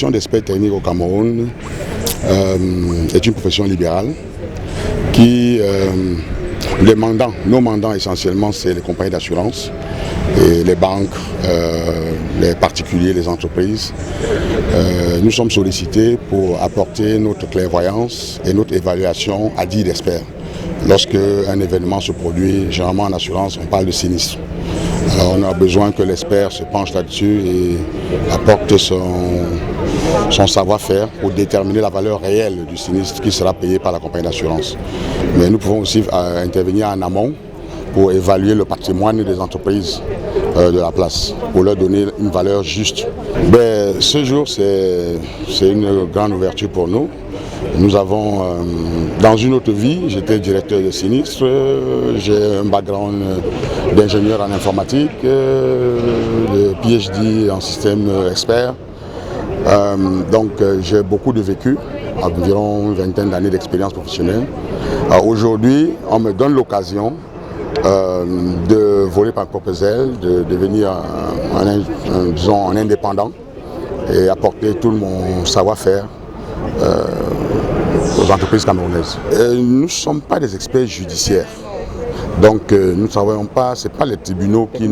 La profession d'expert technique au Cameroun est une profession libérale qui, nos mandants essentiellement, c'est les compagnies d'assurance, et les banques, les particuliers, les entreprises. Nous sommes sollicités pour apporter notre clairvoyance et notre évaluation à 10 experts. Lorsque un événement se produit, généralement en assurance, on parle de sinistre. Alors on a besoin que l'expert se penche là-dessus et apporte son savoir-faire pour déterminer la valeur réelle du sinistre qui sera payé par la compagnie d'assurance. Mais nous pouvons aussi intervenir en amont pour évaluer le patrimoine des entreprises de la place, pour leur donner une valeur juste. Ce jour, c'est une grande ouverture pour nous. Nous avons, dans une autre vie, j'étais directeur de sinistre, j'ai un background d'ingénieur en informatique, de PhD en système expert. Donc j'ai beaucoup de vécu, environ une vingtaine d'années d'expérience professionnelle. Aujourd'hui, on me donne l'occasion de voler par propres ailes, de devenir un indépendant et apporter tout mon savoir-faire aux entreprises camerounaises. Nous ne sommes pas des experts judiciaires. Donc nous ne travaillons pas, ce n'est pas les tribunaux qui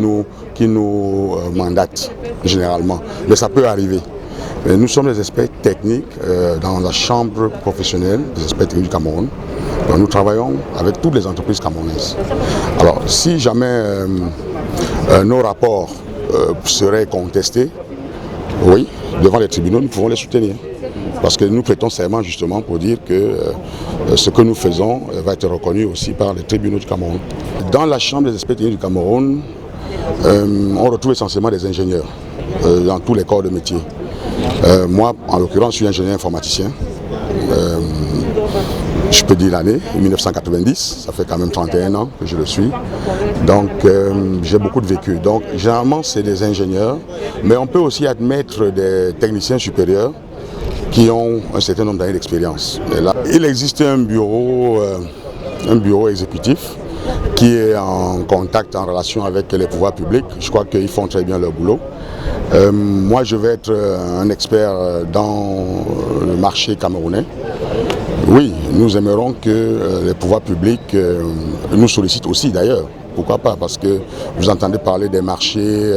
nous mandatent généralement, mais ça peut arriver. Nous sommes des experts techniques dans la chambre professionnelle des experts techniques du Cameroun. Nous travaillons avec toutes les entreprises camerounaises. Alors si jamais nos rapports seraient contestés, oui, devant les tribunaux, nous pouvons les soutenir. Parce que nous prêtons serment justement pour dire que ce que nous faisons va être reconnu aussi par les tribunaux du Cameroun. Dans la chambre des experts techniques du Cameroun, on retrouve essentiellement des ingénieurs dans tous les corps de métier. Moi, en l'occurrence, je suis ingénieur informaticien. Je peux dire l'année, 1990, ça fait quand même 31 ans que je le suis. Donc j'ai beaucoup de vécu. Donc généralement c'est des ingénieurs, mais on peut aussi admettre des techniciens supérieurs qui ont un certain nombre d'années d'expérience. Il existe un bureau exécutif qui est en contact, en relation avec les pouvoirs publics. Je crois qu'ils font très bien leur boulot. Moi, je vais être un expert dans le marché camerounais. Oui, nous aimerons que les pouvoirs publics nous sollicitent aussi d'ailleurs. Pourquoi pas? Parce que vous entendez parler des marchés,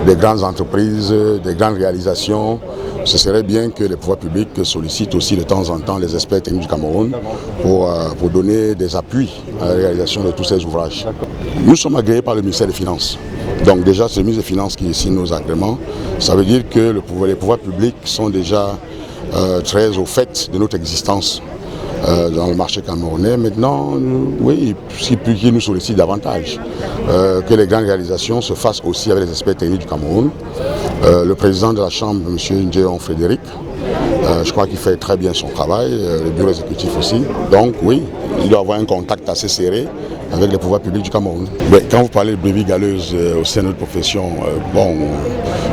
des grandes entreprises, des grandes réalisations. Ce serait bien que les pouvoirs publics sollicitent aussi de temps en temps les experts techniques du Cameroun pour donner des appuis à la réalisation de tous ces ouvrages. Nous sommes agréés par le ministère des Finances. Donc déjà, c'est le ministre des Finances qui signe nos agréments. Ça veut dire que les pouvoirs publics sont déjà très au fait de notre existence dans le marché camerounais. Maintenant, oui, qu'ils nous sollicitent davantage, que les grandes réalisations se fassent aussi avec les experts techniques du Cameroun. Le président de la Chambre, M. Ndjeon Frédéric, je crois qu'il fait très bien son travail, le bureau exécutif aussi. Donc oui, il doit avoir un contact assez serré avec les pouvoirs publics du Cameroun. Mais quand vous parlez de brebis galeuses au sein de notre profession,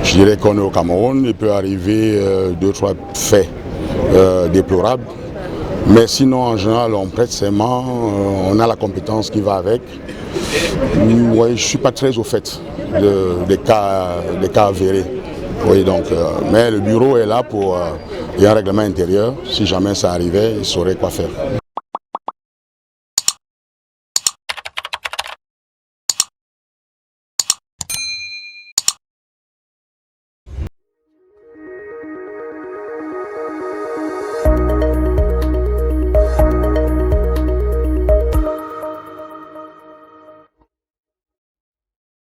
je dirais qu'on est au Cameroun, il peut arriver 2-3 faits déplorables. Mais sinon, en général, on prête serment, on a la compétence qui va avec. Ouais, je ne suis pas très au fait des cas avérés. Oui, donc, mais le bureau est là pour... il y a un règlement intérieur. Si jamais ça arrivait, il saurait quoi faire.